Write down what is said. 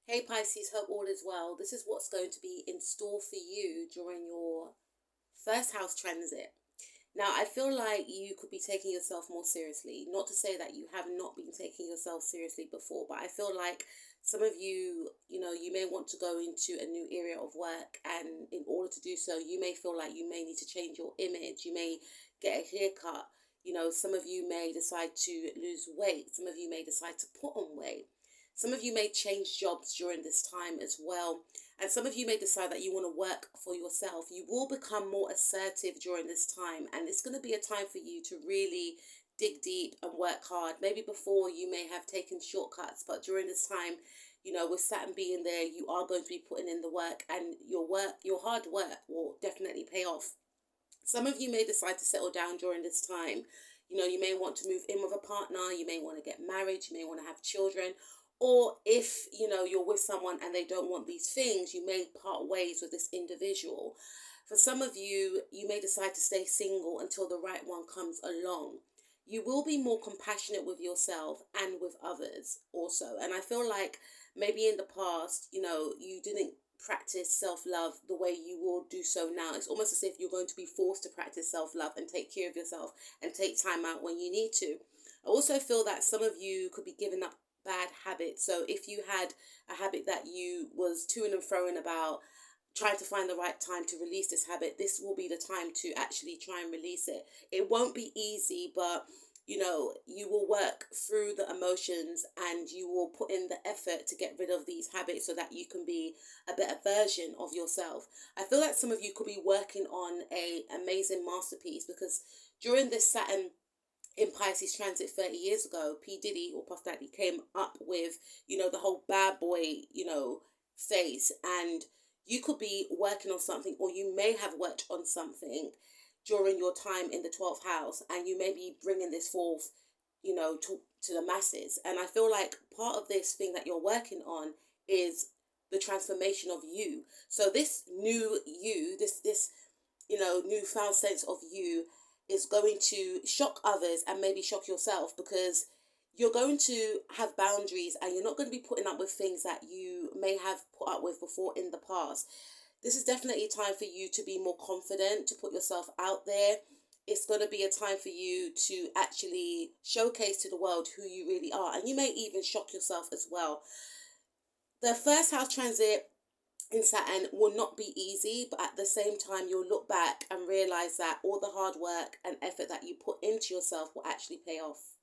Hey Pisces, hope all is well. This is what's going to be in store for you during your first house transit. Now, I feel like you could be taking yourself more seriously. Not to say that you have not been taking yourself seriously before, but I feel like some of you, you may want to go into a new area of work, and in order to do so, you may feel like you may need to change your image. You may get a haircut. Some of you may decide to lose weight. Some of you may decide to put on weight. Some of you may change jobs during this time as well. And some of you may decide that you want to work for yourself. You will become more assertive during this time. And it's going to be a time for you to really dig deep and work hard. Maybe before you may have taken shortcuts, but during this time, with Saturn being there, you are going to be putting in the work, and your hard work will definitely pay off. Some of you may decide to settle down during this time. You may want to move in with a partner, you may want to get married, you may want to have children, or if you're with someone and they don't want these things, you may part ways with this individual. For some of you, you may decide to stay single until the right one comes along. You will be more compassionate with yourself and with others also. And I feel like maybe in the past, you didn't practice self-love the way you will do so now. It's almost as if you're going to be forced to practice self-love and take care of yourself and take time out when you need to. I also feel that some of you could be giving up bad habits. So if you had a habit that you was to and froing about, trying to find the right time to release this habit, this will be the time to actually try and release it. It won't be easy, but you will work through the emotions, and you will put in the effort to get rid of these habits so that you can be a better version of yourself. I feel like some of you could be working on a amazing masterpiece, because during this Saturn in Pisces transit 30 years ago, P. Diddy or Puff Daddy came up with, the whole bad boy, phase. And you could be working on something, or you may have worked on something during your time in the 12th house, and you may be bringing this forth, to the masses. And I feel like part of this thing that you're working on is the transformation of you. So this new you, this newfound sense of you is going to shock others and maybe shock yourself, because you're going to have boundaries, and you're not going to be putting up with things that you may have put up with before in the past. This is definitely a time for you to be more confident, to put yourself out there. It's going to be a time for you to actually showcase to the world who you really are, and you may even shock yourself as well. The first house transit in Saturn will not be easy, but at the same time, you'll look back and realize that all the hard work and effort that you put into yourself will actually pay off.